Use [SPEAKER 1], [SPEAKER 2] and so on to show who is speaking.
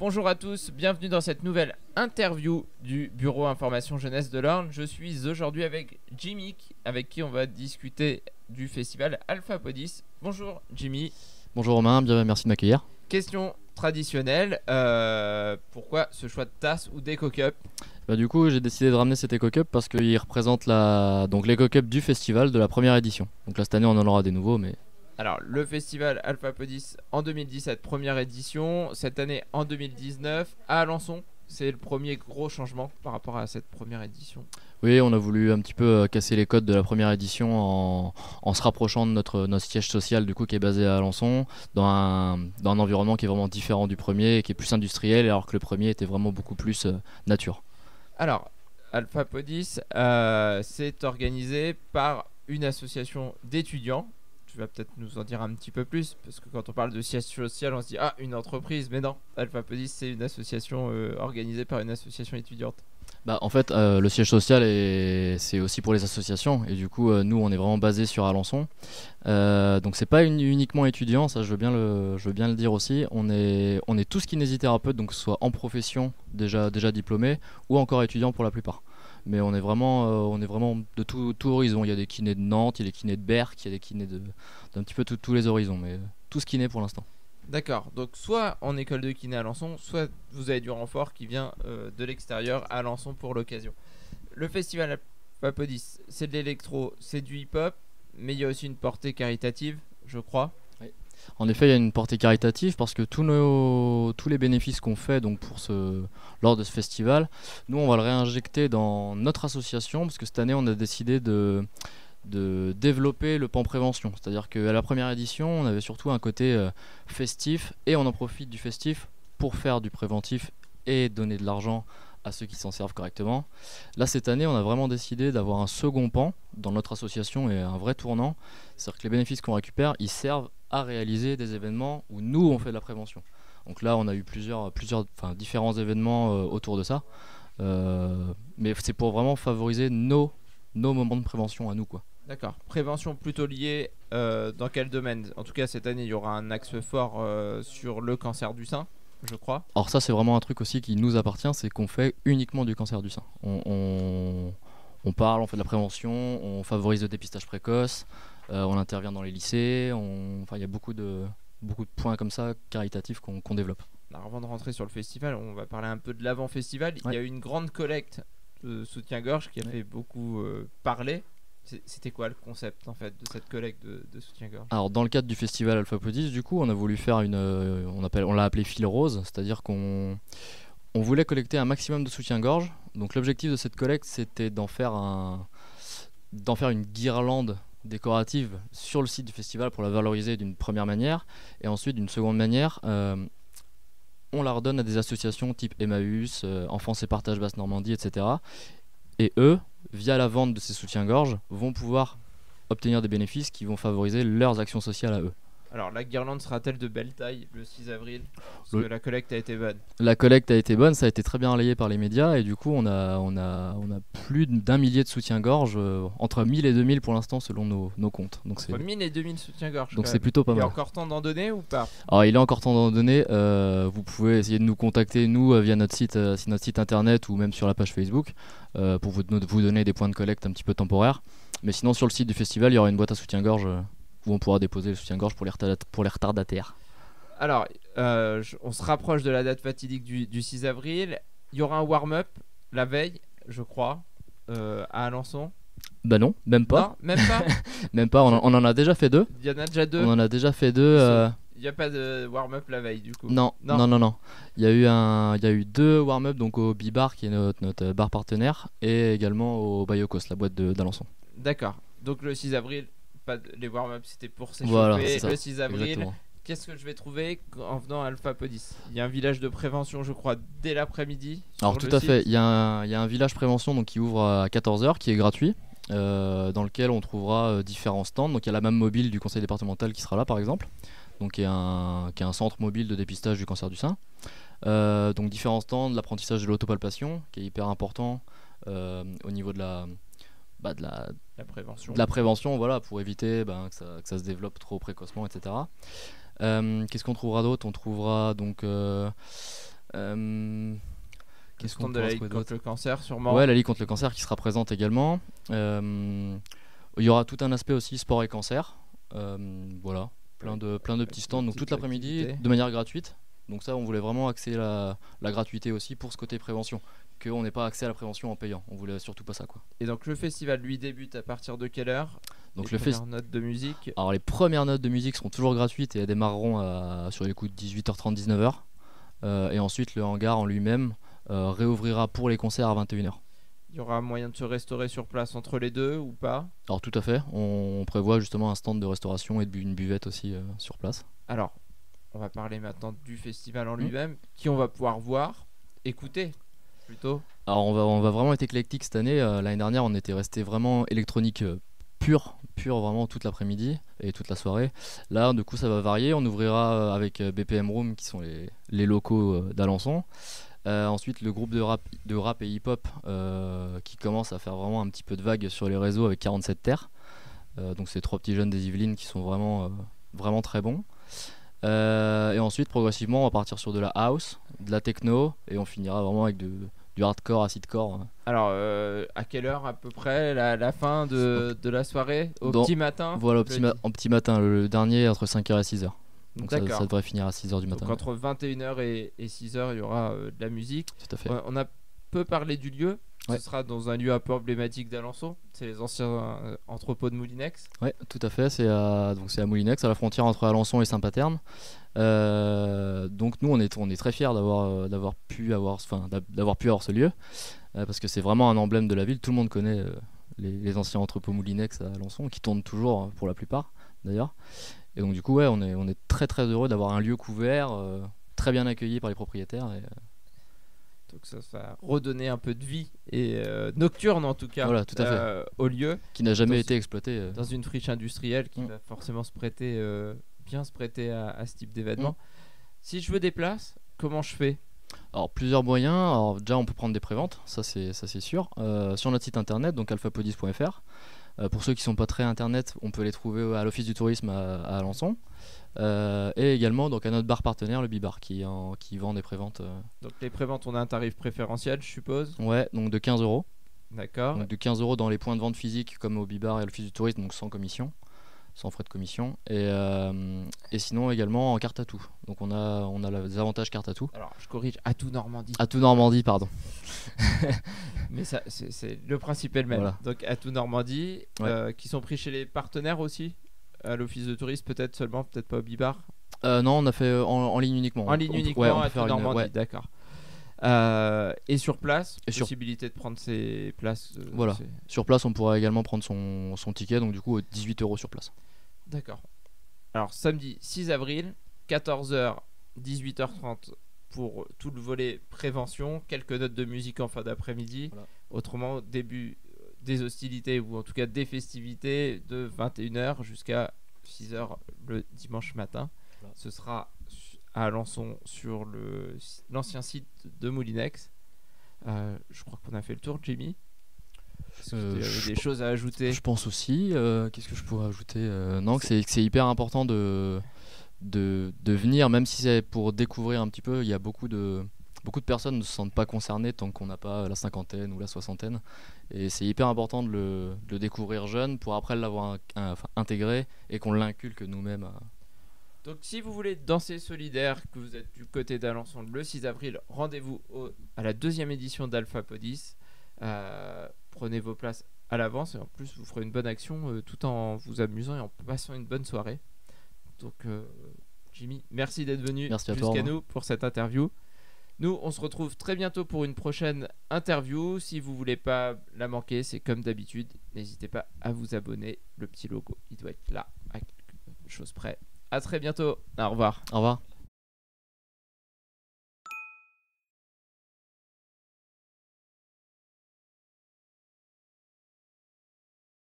[SPEAKER 1] Bonjour à tous, bienvenue dans cette nouvelle interview du Bureau Information Jeunesse de l'Orne. Je suis aujourd'hui avec Jimmy, avec qui on va discuter du festival Alphapodis. Bonjour Jimmy.
[SPEAKER 2] Bonjour Romain, bien, merci de m'accueillir.
[SPEAKER 1] Question traditionnelle, pourquoi ce choix de tasse ou d'Eco-Cup?
[SPEAKER 2] Du coup, j'ai décidé de ramener cet Eco-Cup parce qu'il représente l'Eco-Cup du festival de la première édition. Donc là, cette année, on en aura des nouveaux, mais...
[SPEAKER 1] Alors, le festival Alphapodis en 2017, première édition. Cette année, en 2019, à Alençon. C'est le premier gros changement par rapport à cette première édition.
[SPEAKER 2] Oui, on a voulu un petit peu casser les codes de la première édition en se rapprochant de notre siège social du coup, qui est basé à Alençon, dans un environnement qui est vraiment différent du premier, qui est plus industriel, alors que le premier était vraiment beaucoup plus nature.
[SPEAKER 1] Alors, Alphapodis, c'est organisé par une association d'étudiants. Tu vas peut-être nous en dire un petit peu plus, parce que quand on parle de siège social, on se dit « Ah, une entreprise !» Mais non, Alphapodis, c'est une association organisée par une association étudiante.
[SPEAKER 2] En fait, le siège social, c'est aussi pour les associations. Et du coup, nous, on est vraiment basé sur Alençon. Donc, c'est pas uniquement étudiant, ça, je veux bien le dire aussi. On est tous kinésithérapeutes, donc que ce soit en profession, déjà diplômés, ou encore étudiants pour la plupart. Mais on est vraiment de tout horizon. Il y a des kinés de Nantes, il y a des kinés de Berck, il y a des kinés d'un petit peu tous les horizons, mais tous kinés pour l'instant.
[SPEAKER 1] D'accord, donc soit en école de kiné à Alençon, soit vous avez du renfort qui vient de l'extérieur à Alençon pour l'occasion. Le festival Alphapodis, c'est de l'électro, c'est du hip-hop, mais il y a aussi une portée caritative, je crois.
[SPEAKER 2] Oui. En effet, il y a une portée caritative parce que tous les bénéfices qu'on fait donc lors de ce festival, nous on va le réinjecter dans notre association parce que cette année on a décidé de développer le pan prévention. C'est-à-dire qu'à la première édition, on avait surtout un côté festif et on en profite du festif pour faire du préventif et donner de l'argent à ceux qui s'en servent correctement. Là, cette année, on a vraiment décidé d'avoir un second pan dans notre association et un vrai tournant. C'est-à-dire que les bénéfices qu'on récupère, ils servent à réaliser des événements où nous, on fait de la prévention. Donc là, on a eu différents événements autour de ça. Mais c'est pour vraiment favoriser nos moments de prévention à nous, quoi.
[SPEAKER 1] D'accord. Prévention plutôt liée dans quel domaine? En tout cas, cette année, il y aura un axe fort sur le cancer du sein, je crois.
[SPEAKER 2] Alors ça, c'est vraiment un truc aussi qui nous appartient, c'est qu'on fait uniquement du cancer du sein. On parle, on fait de la prévention, on favorise le dépistage précoce, on intervient dans les lycées, il y a beaucoup de points comme ça, caritatifs qu'on développe.
[SPEAKER 1] Alors, avant de rentrer sur le festival, on va parler un peu de l'avant-festival.
[SPEAKER 2] Ouais.
[SPEAKER 1] Il y a eu une grande collecte de soutien-gorge qui a fait beaucoup parler. C'était quoi le concept en fait de cette collecte de soutien-gorge?
[SPEAKER 2] Alors dans le cadre du festival Alphapodis, du coup, on a voulu faire on l'a appelé fil rose, c'est-à-dire qu'on voulait collecter un maximum de soutien-gorge. Donc l'objectif de cette collecte, c'était d'en faire une guirlande décorative sur le site du festival pour la valoriser d'une première manière, et ensuite d'une seconde manière, on la redonne à des associations type Emmaüs, Enfance et Partage Basse Normandie, etc. Et eux, via la vente de ces soutiens-gorge, vont pouvoir obtenir des bénéfices qui vont favoriser leurs actions sociales à eux.
[SPEAKER 1] Alors la guirlande sera-t-elle de belle taille le 6 avril? Parce que la collecte a été bonne.
[SPEAKER 2] La collecte a été bonne, ça a été très bien relayé par les médias et du coup on a plus d'1 millier de soutiens-gorge, entre 1000 et 2000 pour l'instant selon nos comptes. Donc
[SPEAKER 1] entre 1000 et 2000 soutiens-gorge.
[SPEAKER 2] Donc c'est plutôt pas mal.
[SPEAKER 1] Il est encore temps d'en donner ou pas?
[SPEAKER 2] Alors il est encore temps d'en donner, vous pouvez essayer de nous contacter nous via notre site internet ou même sur la page Facebook pour vous donner des points de collecte un petit peu temporaires. Mais sinon sur le site du festival il y aura une boîte à soutien-gorge où on pourra déposer le soutien-gorge pour les retardataires.
[SPEAKER 1] Alors, on se rapproche de la date fatidique du 6 avril. Il y aura un warm-up la veille, je crois, à Alençon.
[SPEAKER 2] Bah non, même pas.
[SPEAKER 1] Non, même pas.
[SPEAKER 2] Même pas, on en a déjà fait 2.
[SPEAKER 1] Il y en a déjà 2.
[SPEAKER 2] On en a déjà fait 2.
[SPEAKER 1] Il n'y a pas de warm-up la veille du coup.
[SPEAKER 2] Non. Il y a eu 2 warm-up donc au Bibar qui est notre bar partenaire et également au Bayocos, la boîte d'Alençon.
[SPEAKER 1] D'accord. Donc le 6 avril, les warm-up c'était pour s'échauffer.
[SPEAKER 2] Voilà,
[SPEAKER 1] le 6 avril.
[SPEAKER 2] Exactement.
[SPEAKER 1] Qu'est-ce que je vais trouver en venant à Alphapodis? Il y a un village de prévention, je crois, dès l'après-midi.
[SPEAKER 2] Alors tout à fait, il y a un village prévention donc, qui ouvre à 14h, qui est gratuit, dans lequel on trouvera différents stands. Donc il y a la même mobile du conseil départemental qui sera là par exemple, donc qui est un centre mobile de dépistage du cancer du sein. Donc différents stands, l'apprentissage de l'autopalpation qui est hyper important au niveau de la
[SPEAKER 1] prévention.
[SPEAKER 2] De la prévention, voilà, pour éviter que ça se développe trop précocement, etc. Qu'est-ce qu'on trouvera d'autre? On trouvera donc Qu'est-ce qu'on
[SPEAKER 1] Stand de la
[SPEAKER 2] pourra
[SPEAKER 1] Ligue
[SPEAKER 2] trouver
[SPEAKER 1] contre
[SPEAKER 2] d'autre?
[SPEAKER 1] le cancer, sûrement.
[SPEAKER 2] Ouais, la Ligue contre le cancer qui sera présente également. Il y aura tout un aspect aussi sport et cancer. Voilà, plein de petits stands, donc toute l'après-midi
[SPEAKER 1] activités.
[SPEAKER 2] de manière gratuite. Donc ça, on voulait vraiment axer la gratuité aussi pour ce côté prévention, qu'on n'ait pas accès à la prévention en payant. On voulait surtout pas ça, quoi.
[SPEAKER 1] Et donc le festival lui débute à partir de quelle heure?
[SPEAKER 2] Donc
[SPEAKER 1] les premières notes de musique.
[SPEAKER 2] Alors les premières notes de musique seront toujours gratuites et elles démarreront sur les coups de 18h30, 19h. Et ensuite le hangar en lui-même réouvrira pour les concerts à 21h.
[SPEAKER 1] Il y aura moyen de se restaurer sur place entre les deux ou pas?
[SPEAKER 2] Alors tout à fait, on prévoit justement un stand de restauration et une buvette aussi sur place.
[SPEAKER 1] Alors, on va parler maintenant du festival en lui-même, qui on va pouvoir voir, écouter plutôt.
[SPEAKER 2] Alors on va vraiment être éclectique cette année. L'année dernière on était resté vraiment électronique pur vraiment toute l'après-midi et toute la soirée. Là du coup ça va varier, on ouvrira avec BPM Room qui sont les locaux d'Alençon. Ensuite le groupe de rap et hip-hop qui commence à faire vraiment un petit peu de vague sur les réseaux avec 47 Terres. Donc c'est 3 petits jeunes des Yvelines qui sont vraiment très bons. Et ensuite progressivement on va partir sur de la house, de la techno et on finira vraiment avec du hardcore, acidcore.
[SPEAKER 1] Alors à quelle heure à peu près la fin de la soirée? Petit matin?
[SPEAKER 2] Voilà, en petit matin, le dernier entre 5h et 6h. Donc ça
[SPEAKER 1] D'accord.
[SPEAKER 2] devrait finir à 6h du matin.
[SPEAKER 1] Donc entre 21h et 6h il y aura de la musique.
[SPEAKER 2] Tout à fait.
[SPEAKER 1] On a peu parlé du lieu.
[SPEAKER 2] Ouais.
[SPEAKER 1] Ce sera dans un lieu un peu emblématique d'Alençon. C'est les anciens entrepôts de Moulinex.
[SPEAKER 2] Ouais, tout à fait. C'est à Moulinex, à la frontière entre Alençon et Saint-Paterne. Donc nous, on est très fiers d'avoir pu avoir ce lieu parce que c'est vraiment un emblème de la ville. Tout le monde connaît les anciens entrepôts Moulinex à Alençon, qui tournent toujours pour la plupart d'ailleurs. Et donc du coup, ouais, on est très très heureux d'avoir un lieu couvert, très bien accueilli par les propriétaires.
[SPEAKER 1] Donc ça va redonner un peu de vie et nocturne en tout cas,
[SPEAKER 2] voilà, tout à fait.
[SPEAKER 1] Au lieu.
[SPEAKER 2] Qui n'a jamais été exploité.
[SPEAKER 1] Dans une friche industrielle qui va forcément bien se prêter à ce type d'événement. Si je veux des places, comment je fais?
[SPEAKER 2] Alors plusieurs moyens. Alors déjà on peut prendre des préventes, ça c'est sûr. Sur notre site internet, donc alphapodis.fr. Pour ceux qui sont pas très internet, on peut les trouver à l'office du tourisme à Alençon. Et également donc à notre bar partenaire, le Bibar, qui vend des préventes.
[SPEAKER 1] Donc les préventes, on a un tarif préférentiel, je suppose.
[SPEAKER 2] Ouais, donc de 15 €.
[SPEAKER 1] D'accord.
[SPEAKER 2] Donc de 15 € dans les points de vente physiques comme au Bibar et à l'office du tourisme, donc sans commission, sans frais de commission. Et sinon également en carte à tout. Donc on a les avantages carte à tout.
[SPEAKER 1] Alors je corrige, à tout Normandie.
[SPEAKER 2] À tout Normandie, pardon.
[SPEAKER 1] Mais ça, c'est le principe est le même. Voilà. Donc à tout Normandie, qui sont pris chez les partenaires aussi. À l'office de tourisme peut-être seulement, peut-être pas au Bibar.
[SPEAKER 2] Non, on a fait en ligne uniquement.
[SPEAKER 1] En ligne uniquement à tout Normandie, d'accord. Et sur place, possibilité de prendre ses places.
[SPEAKER 2] Voilà. Sur place, on pourra également prendre son ticket, donc du coup 18 € sur place.
[SPEAKER 1] D'accord. Alors samedi 6 avril, 14h, 18h30 pour tout le volet prévention, quelques notes de musique en fin d'après-midi. Voilà. Autrement, début des hostilités ou en tout cas des festivités de 21h jusqu'à 6h le dimanche matin. Voilà. Ce sera à Alençon sur l'ancien site de Moulinex. Je crois qu'on a fait le tour, Jimmy. Est-ce que tu avais des choses à ajouter? Je
[SPEAKER 2] pense aussi. Qu'est-ce que je pourrais ajouter? Non, que c'est hyper important de venir, même si c'est pour découvrir un petit peu. Il y a beaucoup de personnes ne se sentent pas concernées tant qu'on n'a pas la cinquantaine ou la soixantaine. Et c'est hyper important de le découvrir jeune pour après l'avoir intégré et qu'on l'inculque nous-mêmes.
[SPEAKER 1] Donc si vous voulez danser solidaire, que vous êtes du côté d'Alençon le 6 avril, rendez-vous à la 2e édition d'Alphapodis. Prenez vos places à l'avance et en plus vous ferez une bonne action tout en vous amusant et en passant une bonne soirée. Donc Jimmy, merci d'être venu jusqu'à nous pour cette interview. Nous on se retrouve très bientôt pour une prochaine interview. Si vous voulez pas la manquer, c'est comme d'habitude, n'hésitez pas à vous abonner. Le petit logo il doit être là à quelque chose près. À très bientôt, au revoir.
[SPEAKER 2] Au revoir.